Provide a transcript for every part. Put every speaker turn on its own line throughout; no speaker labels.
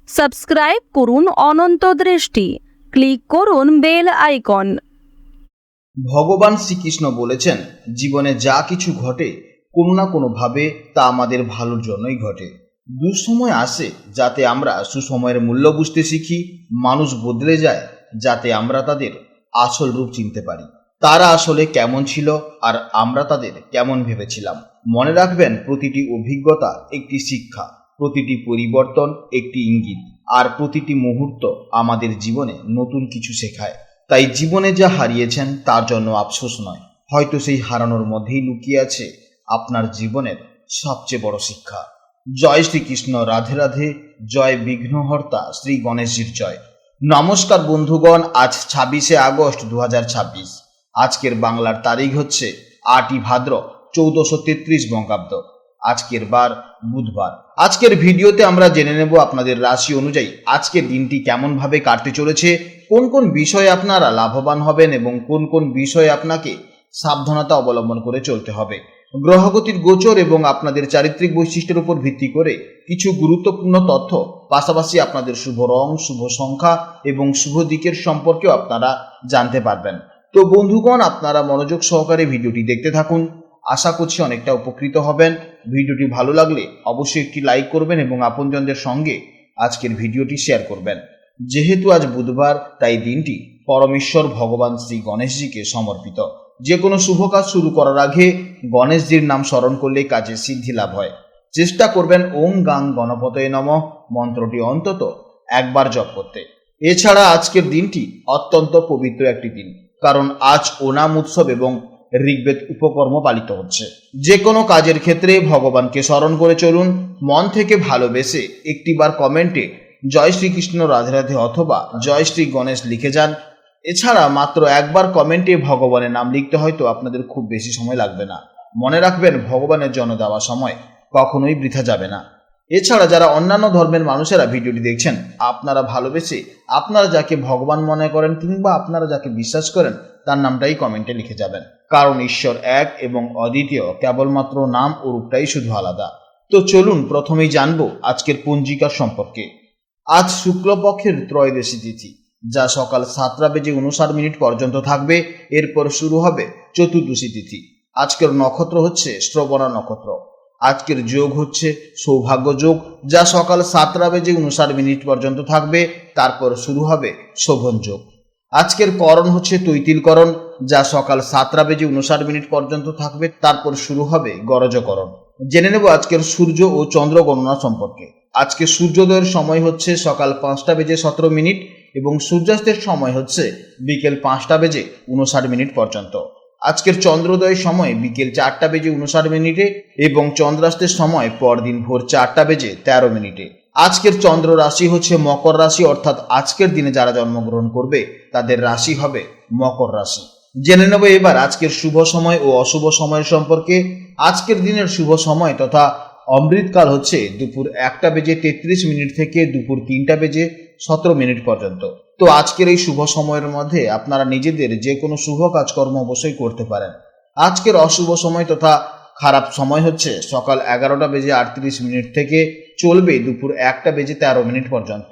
Subscribe করুন অনন্ত দৃষ্টি, click করুন বেল আইকন।
ভগবান শ্রীকৃষ্ণ বলেছেন, জীবনে যা কিছু ঘটে কোনো না কোনোভাবে তা আমাদের ভালোর জন্যই ঘটে। দুঃসময় আসে যাতে আমরা সুসময়ের মূল্য বুঝতে শিখি। মানুষ বদলে যায় যাতে আমরা তাদের আসল রূপ চিনতে পারি। তারা আসলে কেমন ছিল আর আমরা তাদের কেমন ভেবেছিলাম। মনে রাখবেন, প্রতিটি অভিজ্ঞতা একটি শিক্ষা, প্রতিটি পরিবর্তন একটি ইঙ্গিত, আর প্রতিটি মুহূর্ত আমাদের জীবনে নতুন কিছু শেখায়। তাই জীবনে যা হারিয়েছেন তার জন্য আফসোস নয়, হয়তো সেই হারানোর মধ্যেই লুকিয়ে আছে আপনার জীবনের সবচেয়ে বড় শিক্ষা। জয় শ্রীকৃষ্ণ, রাধে রাধে, জয় বিঘ্নহর্তা শ্রী গণেশজির জয়। নমস্কার বন্ধুগণ, আজ 26শে আগস্ট 2026। আজকের বাংলার তারিখ হচ্ছে 8ই ভাদ্র 1433 বঙ্গাব্দ। আজকের বার বুধবার। আজকের ভিডিওতে আমরা জেনে নেব আপনাদের রাশি অনুযায়ী আজকের দিনটি কেমন ভাবে কাটতে চলেছে, কোন কোন বিষয়ে আপনারা লাভবান হবেন এবং কোন কোন বিষয়ে আপনাকে সাবধানতা অবলম্বন করে চলতে হবে। গ্রহগতির গোচর এবং আপনাদের চারিত্রিক বৈশিষ্ট্যের উপর ভিত্তি করে কিছু গুরুত্বপূর্ণ তথ্য, পাশাপাশি আপনাদের শুভ রং, শুভ সংখ্যা এবং শুভ দিকের সম্পর্কেও আপনারা জানতে পারবেন। তো বন্ধুগণ, আপনারা মনোযোগ সহকারে ভিডিওটি দেখতে থাকুন। আশা করছি অনেকটা উপকৃত হবেন। ভিডিওটি ভালো লাগলে অবশ্যই একটি লাইক করবেন এবং আপনজনদের সঙ্গে আজকের ভিডিওটি শেয়ার করবেন। যেহেতু আজ বুধবার, তাই দিনটি পরমেশ্বর ভগবান শ্রী গণেশজিকে সমর্পিত। যে কোনো শুভ কাজ শুরু করার আগে গণেশজির নাম স্মরণ করলে কাজে সিদ্ধি লাভ হয়। চেষ্টা করবেন ওম গাং গণপতয়ে নমঃ মন্ত্রটি অন্তত একবার জপ করতে। এছাড়া আজকের দিনটি অত্যন্ত পবিত্র একটি দিন, কারণ আজ ওনাম উৎসব এবং ঋগ্বেদ উপকর্ম পালিত হচ্ছে। যে কোনো কাজের ক্ষেত্রে ভগবানকে স্মরণ করে চলুন। মন থেকে ভালোবেসে একটিবার কমেন্টে জয় শ্রীকৃষ্ণ, রাধে রাধে অথবা জয় শ্রী গণেশ লিখে যান। এছাড়া মাত্র একবার কমেন্টে ভগবানের নাম লিখতে হয়তো আপনাদের খুব বেশি সময় লাগবে না। মনে রাখবেন, ভগবানের জন্য দেওয়া সময় কখনোই বৃথা যাবে না। এছাড়া যারা অন্যান্য ধর্মের মানুষেরা ভিডিওটি দেখছেন, আপনারা ভালোবেসে আপনারা যাকে ভগবান মনে করেন কিংবা আপনারা যাকে বিশ্বাস করেন তার নামটাই কমেন্টে লিখে যাবেন, কারণ ঈশ্বর এক এবং অদ্বিতীয়, কেবলমাত্র নাম ও রূপটাই শুধু আলাদা। তো চলুন প্রথমেই জানবো আজকের পঞ্জিকার সম্পর্কে। আজ শুক্লপক্ষের ত্রয়োদশী তিথি, যা সকাল 7:59 পর্যন্ত থাকবে। এরপর শুরু হবে চতুর্দশী তিথি। আজকের নক্ষত্র হচ্ছে শ্রবণা নক্ষত্র। আজকের যোগ হচ্ছে সৌভাগ্য যোগ, যা সকাল 7:59 পর্যন্ত থাকবে। তারপর শুরু হবে শোভন যোগ। আজকের করণ হচ্ছে তৈতিলকরণ, যা সকাল 7:59 পর্যন্ত থাকবে। তারপর শুরু হবে গরজকরণ। জেনে নেব আজকের সূর্য ও চন্দ্র গণনা সম্পর্কে। আজকে সূর্যোদয়ের সময় হচ্ছে সকাল 5:17 এবং সূর্যাস্তের সময় হচ্ছে বিকেল 5:59 পর্যন্ত। আজকের চন্দ্রোদয়ের সময় বিকেল 4:59 এবং চন্দ্রাস্তের সময় পরদিন ভোর 4:13। আজকের চন্দ্র রাশি হচ্ছে মকর রাশি, অর্থাৎ আজকের দিনে যারা জন্মগ্রহণ করবে তাদের রাশি হবে মকর রাশি। জেনে নেব এবার আজকের শুভ সময় ও অশুভ সময়ের সম্পর্কে। আজকের দিনের শুভ সময় তথা অমৃতকাল হচ্ছে দুপুর 1:33 থেকে দুপুর 3:17 পর্যন্ত। তো আজকের এই শুভ সময়ের মধ্যে আপনারা নিজেদের যে কোনো শুভ কাজকর্ম অবশ্যই করতে পারেন। আজকের অশুভ সময় তথা খারাপ সময় হচ্ছে সকাল 11:38 থেকে চলবে দুপুর 1:13 পর্যন্ত।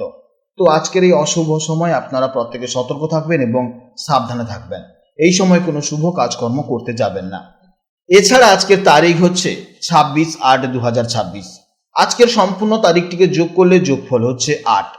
তো আজকের এই অশুভ সময় আপনারা প্রত্যেকে সতর্ক থাকবেন এবং সাবধানে থাকবেন। এই সময় কোনো শুভ কাজকর্ম করতে যাবেন না। এছাড়া আজকের তারিখ হচ্ছে 26/8/2026। আজকের সম্পূর্ণ তারিখটিকে যোগ করলে যোগফল হচ্ছে 8।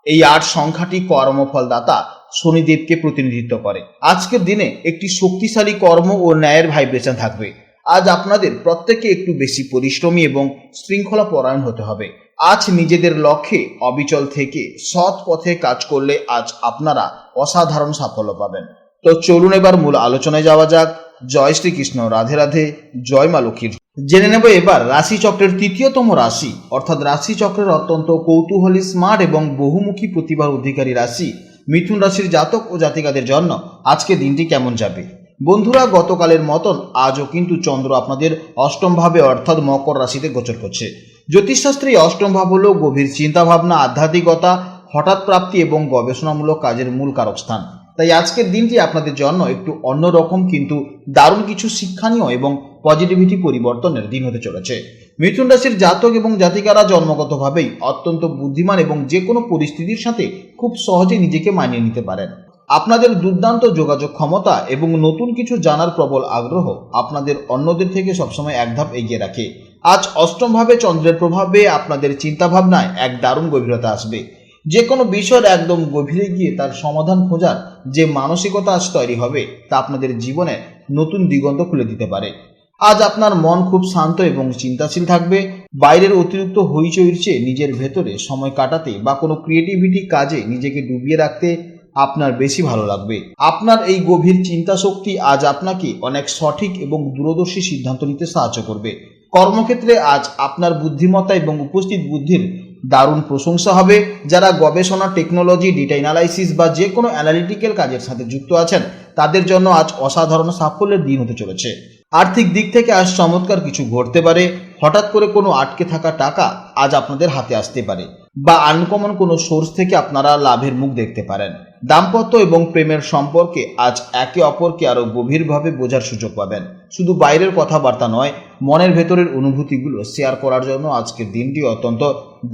এই 8 সংখ্যাটি কর্মফলদাতা শনিদেবকে প্রতিনিধিত্ব করে। আজকের দিনে একটি শক্তিশালী কর্ম ও ন্যায়ের ভাইব্রেশন থাকবে। আজ আপনাদের প্রত্যেকে একটু বেশি পরিশ্রমী এবং শৃঙ্খলা পরায়ণ হতে হবে। আজ নিজেদের লক্ষ্যে অবিচল থেকে সৎ পথে কাজ করলে আজ আপনারা অসাধারণ সাফল্য পাবেন। তো চলুন এবার মূল আলোচনায় যাওয়া যাক। জয় শ্রীকৃষ্ণ, রাধে রাধে, জয় মা লক্ষ্মীর। জেনে নেব এবার রাশিচক্রের তৃতীয়তম রাশি, অর্থাৎ রাশিচক্রের অত্যন্ত কৌতূহলী, স্মার্ট এবং বহুমুখী প্রতিভার অধিকারী রাশি মিথুন রাশির জাতক ও জাতিকাদের জন্য আজকে দিনটি কেমন যাবে। বন্ধুরা, গতকালের মতন আজও কিন্তু চন্দ্র আপনাদের অষ্টম ভাবে অর্থাৎ মকর রাশিতে গোচর করছে। জ্যোতিষশাস্ত্রে অষ্টম ভাব হল গভীর চিন্তাভাবনা, আধ্যাত্মিকতা, হঠাৎ প্রাপ্তি এবং গবেষণামূলক কাজের মূল কারক স্থান। তাই আজকের দিনটি আপনাদের জন্য একটু অন্যরকম কিন্তু দারুণ কিছু শিক্ষণীয় এবং পজিটিভিটি পরিবর্তনের দিন হতে চলেছে। মিথুন রাশির জাতক এবং জাতিকারা জন্মগতভাবেই অত্যন্ত বুদ্ধিমান এবং যে কোনো পরিস্থিতির সাথে খুব সহজে নিজেকে মানিয়ে নিতে পারেন। আপনাদের দুর্দান্ত যোগাযোগ ক্ষমতা এবং নতুন কিছু জানার প্রবল আগ্রহ আপনাদের অন্যদের থেকে সবসময় এক ধাপ এগিয়ে রাখে। আজ অষ্টমভাবে চন্দ্রের প্রভাবে আপনাদের চিন্তাভাবনায় এক দারুণ গভীরতা আসবে। যে কোনো বিষয়ের একদম গভীরে গিয়ে তার সমাধান খোঁজার যে মানসিকতা আজ তৈরি হবে তা আপনাদের জীবনে নতুন দিগন্ত খুলে দিতে পারে। আজ আপনার মন খুব শান্ত এবং চিন্তাশীল থাকবে। বাইরের অতিরিক্ত হইচইর চেয়ে নিজের ভেতরে সময় কাটাতে বা কোনো ক্রিয়েটিভিটি কাজে নিজেকে ডুবিয়ে রাখতে আপনার বেশি ভালো লাগবে। আপনার এই গভীর চিন্তা শক্তি আজ আপনাকে অনেক সঠিক এবং দূরদর্শী সিদ্ধান্ত নিতে সাহায্য করবে। কর্মক্ষেত্রে আজ আপনার বুদ্ধিমত্তা এবং উপস্থিত বুদ্ধির দারুণ প্রশংসা হবে। যারা গবেষণা, টেকনোলজি, ডেটা অ্যানালাইসিস বা যে কোনো অ্যানালিটিক্যাল কাজের সাথে যুক্ত আছেন তাদের জন্য আজ অসাধারণ সাফল্যের দিন হতে চলেছে। আর্থিক দিক থেকে আজ চমৎকার কিছু ঘটতে পারে। হঠাৎ করে কোনো আটকে থাকা টাকা আজ আপনাদের হাতে আসতে পারে বা আনকমন কোনো সোর্স থেকে আপনারা লাভের মুখ দেখতে পারেন। দাম্পত্য এবং প্রেমের সম্পর্কে আজ একে অপরকে আরো গভীরভাবে বোঝার সুযোগ পাবেন। শুধু বাইরের কথাবার্তা নয়, মনের ভেতরের অনুভূতিগুলো শেয়ার করার জন্য আজকের দিনটি অত্যন্ত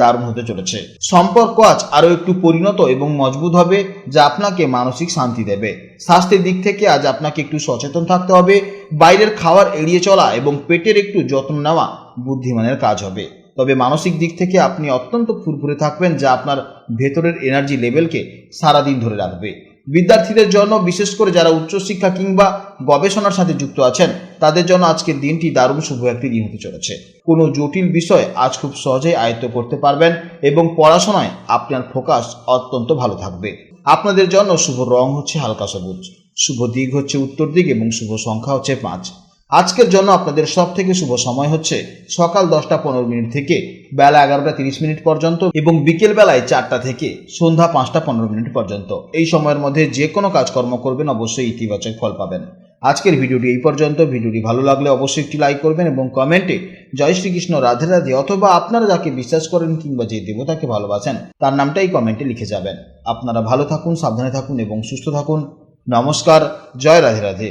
দারুণ হতে চলেছে। সম্পর্ক আজ আরো একটু পরিণত এবং মজবুত হবে, যা আপনাকে মানসিক শান্তি দেবে। স্বাস্থ্যের দিক থেকে আজ আপনাকে একটু সচেতন থাকতে হবে। বাইরের খাবার এড়িয়ে চলা এবং পেটের একটু যত্ন নেওয়া বুদ্ধিমানের কাজ হবে। তবে মানসিক দিক থেকে আপনি অত্যন্ত ফুরফুরে থাকবেন, যা আপনার ভেতরের এনার্জি লেভেলকে সারাদিন ধরে রাখবে। বিদ্যার্থীদের জন্য, বিশেষ করে যারা উচ্চশিক্ষা কিংবা গবেষণার সাথে যুক্ত আছেন, তাদের জন্য আজকের দিনটি দারুণ শুভ একটি দিন হতে চলেছে। কোনো জটিল বিষয় আজ খুব সহজেই আয়ত্ত করতে পারবেন এবং পড়াশোনায় আপনার ফোকাস অত্যন্ত ভালো থাকবে। আপনাদের জন্য শুভ রং হচ্ছে হালকা সবুজ, শুভ দিক হচ্ছে উত্তর দিক এবং শুভ সংখ্যা হচ্ছে 5। আজকের জন্য আপনাদের সব থেকে শুভ সময় হচ্ছে সকাল 10টা 15 থেকে বেলা 11টা 30 পর্যন্ত এবং বিকেল বেলায় 4টা থেকে সন্ধ্যা 5টা 15 পর্যন্ত। এই সময়ের মধ্যে যে কোনো কাজকর্ম করবেন, অবশ্যই ইতিবাচক ফল পাবেন। আজকের ভিডিওটি এই পর্যন্ত। ভিডিওটি ভালো লাগলে অবশ্যই একটি লাইক করবেন এবং কমেন্টে জয় শ্রীকৃষ্ণ, রাধে রাধে অথবা আপনারা যাকে বিশ্বাস করেন কিংবা যে দেবতাকে ভালোবাসেন তার নামটাই কমেন্টে লিখে যাবেন। আপনারা ভালো থাকুন, সাবধানে থাকুন এবং সুস্থ থাকুন। নমস্কার, জয় রাধে রাধে।